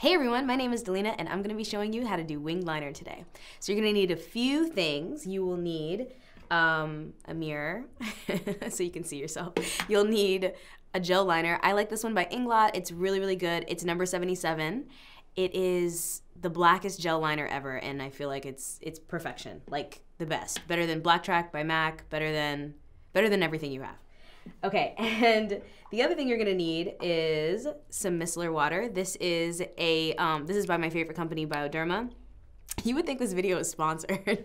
Hey everyone, my name is Delina and I'm going to be showing you how to do winged liner today. So you're going to need a few things. You will need a mirror so you can see yourself. You'll need a gel liner. I like this one by Inglot. It's really, really good. It's number 77. It is the blackest gel liner ever and I feel like it's perfection, like the best. Better than Black Track by MAC, better than everything you have. Okay, and the other thing you're gonna need is some micellar water. This is by my favorite company, Bioderma. You would think this video is sponsored.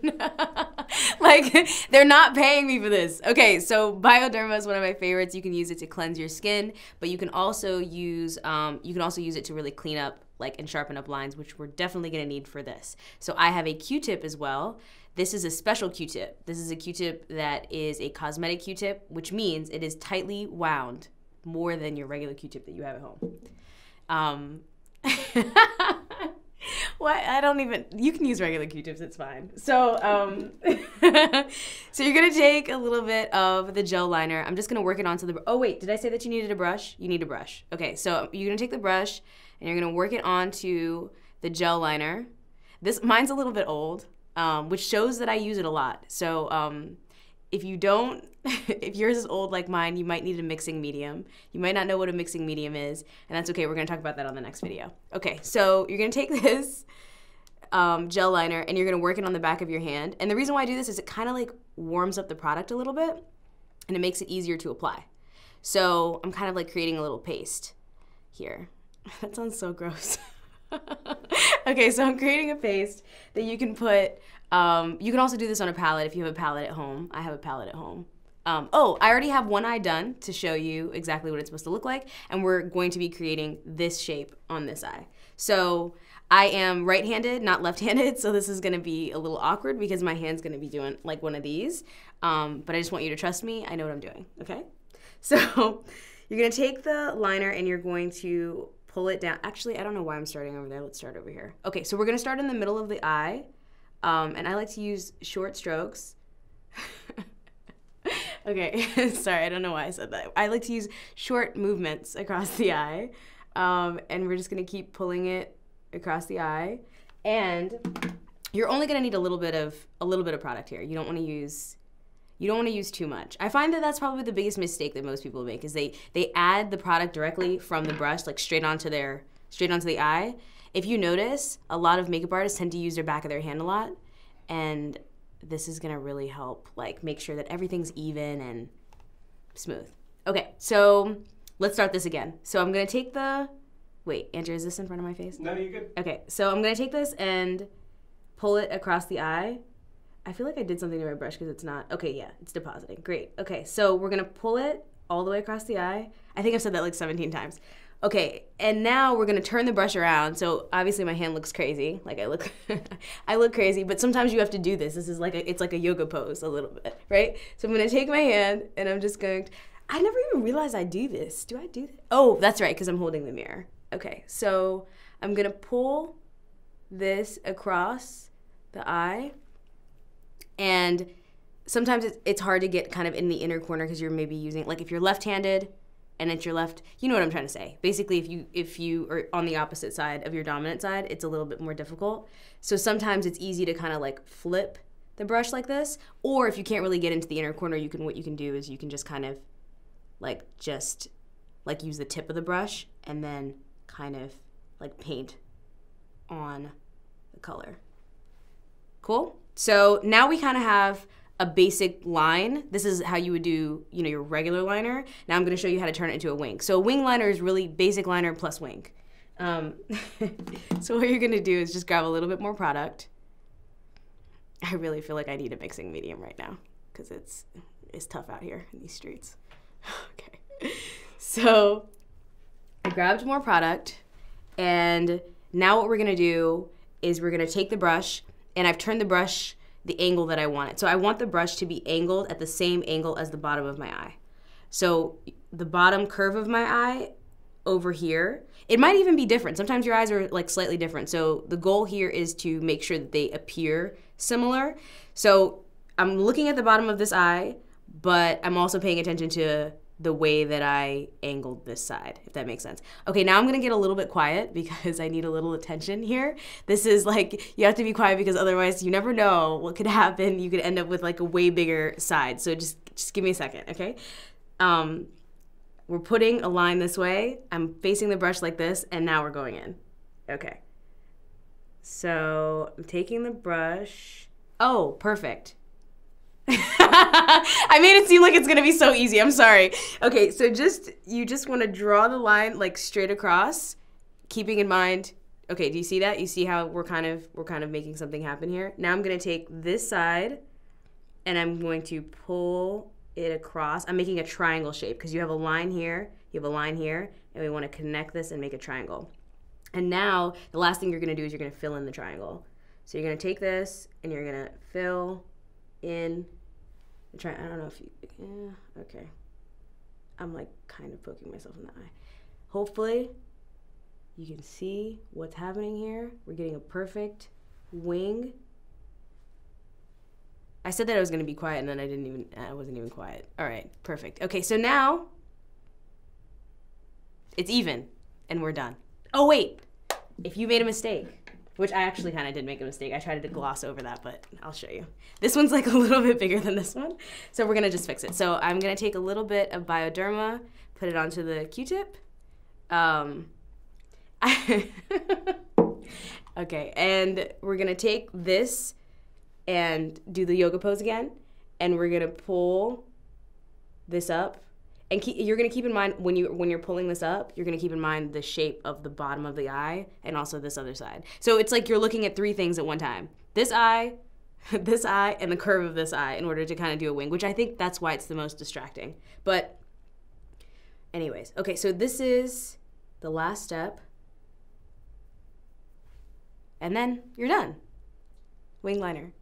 Like, they're not paying me for this. Okay, so Bioderma is one of my favorites. You can use it to cleanse your skin, but you can also use it to really clean up and sharpen up lines, which we're definitely gonna need for this. So I have a Q-tip as well. This is a special Q-tip. This is a Q-tip that is a cosmetic Q-tip, which means it is tightly wound more than your regular Q-tip that you have at home. What? You can use regular Q-tips, it's fine. So, so you're gonna take a little bit of the gel liner. I'm just gonna work it onto the, oh wait, did I say that you needed a brush? You need a brush. Okay, so you're gonna take the brush and you're gonna work it onto the gel liner. Mine's a little bit old. Which shows that I use it a lot. So if yours is old like mine, you might need a mixing medium. You might not know what a mixing medium is, and that's okay. We're gonna talk about that on the next video. Okay, so you're gonna take this gel liner and you're gonna work it on the back of your hand. And the reason why I do this is it kind of warms up the product a little bit, and it makes it easier to apply. So I'm kind of creating a little paste here. That sounds so gross. Okay, so I'm creating a paste that you can put, you can also do this on a palette if you have a palette at home. I have a palette at home. Oh, I already have one eye done to show you exactly what it's supposed to look like, and we're going to be creating this shape on this eye. So I am right-handed, not left-handed, so this is gonna be a little awkward because my hand's gonna be doing one of these, but I just want you to trust me. I know what I'm doing, okay? So you're gonna take the liner and you're going to pull it down. Actually, I don't know why I'm starting over there. Let's start over here. Okay, so we're gonna start in the middle of the eye, and I like to use short strokes. Okay, sorry, I don't know why I said that. I like to use short movements across the eye, and we're just gonna keep pulling it across the eye. And you're only gonna need a little bit of product here. You don't want to use too much. I find that that's probably the biggest mistake that most people make is they add the product directly from the brush, straight onto the eye. If you notice, a lot of makeup artists tend to use their back of their hand a lot, and this is gonna really help make sure that everything's even and smooth. Okay, so let's start this again. So I'm gonna take wait, Andrew, is this in front of my face? No, you're good. Okay, so I'm gonna take this and pull it across the eye. I feel like I did something to my brush because it's not. Okay, yeah, it's depositing. Great. Okay, so we're going to pull it all the way across the eye. I think I've said that 17 times. Okay, and now we're going to turn the brush around. So obviously my hand looks crazy. I look crazy, but sometimes you have to do this. This is it's like a yoga pose a little bit, right? So I'm going to take my hand and I'm just going to, I never even realized I do this. Do I do that? Oh, that's right, because I'm holding the mirror. Okay, so I'm going to pull this across the eye. And sometimes it's hard to get kind of in the inner corner because you're maybe using, if you're left-handed and it's your left, you know what I'm trying to say. Basically, if you are on the opposite side of your dominant side, it's a little bit more difficult. So sometimes it's easy to kind of flip the brush like this, or if you can't really get into the inner corner, what you can do is you can just kind of use the tip of the brush and then kind of paint on the color. Cool? So now we kind of have a basic line. This is how you would do, your regular liner. Now I'm going to show you how to turn it into a wing. So a wing liner is really basic liner plus wing. So what you're going to do is just grab a little bit more product. I really feel like I need a mixing medium right now because it's tough out here in these streets. Okay. So I grabbed more product, and now what we're going to do is we're going to take the brush, and I've turned the brush the angle that I want it. So I want the brush to be angled at the same angle as the bottom of my eye. So the bottom curve of my eye over here, it might even be different. Sometimes your eyes are slightly different. So the goal here is to make sure that they appear similar. So I'm looking at the bottom of this eye, but I'm also paying attention to the way that I angled this side, if that makes sense. Okay, now I'm gonna get a little bit quiet because I need a little attention here. This is like, you have to be quiet because otherwise you never know what could happen. You could end up with like a way bigger side. So just give me a second, okay? We're putting a line this way. I'm facing the brush like this, and now we're going in. Okay. So I'm taking the brush. Oh, perfect. I made it seem like it's gonna be so easy. I'm sorry. Okay, so you just want to draw the line like straight across, keeping in mind. Okay, do you see that? You see how we're kind of making something happen here? Now I'm gonna take this side, and I'm going to pull it across. I'm making a triangle shape because you have a line here, you have a line here, and we want to connect this and make a triangle. And now the last thing you're gonna do is you're gonna fill in the triangle. So you're gonna take this and you're gonna fill in. I don't know if you, yeah, okay. I'm like kind of poking myself in the eye. Hopefully you can see what's happening here. We're getting a perfect wing. I said that I was gonna be quiet and then I wasn't even quiet. All right, perfect. Okay, so now it's even and we're done. Oh wait, if you made a mistake, which I actually kind of did make a mistake. I tried to gloss over that, but I'll show you. This one's like a little bit bigger than this one. So we're gonna just fix it. So I'm gonna take a little bit of Bioderma, put it onto the Q-tip. Okay, and we're gonna take this and do the yoga pose again. And we're gonna pull this up. And you're gonna keep in mind when you're pulling this up, you're gonna keep in mind the shape of the bottom of the eye and also this other side. So it's like you're looking at three things at one time. This eye, this eye, and the curve of this eye in order to kind of do a wing, which I think that's why it's the most distracting. But anyways, okay, so this is the last step. And then you're done. Wing liner.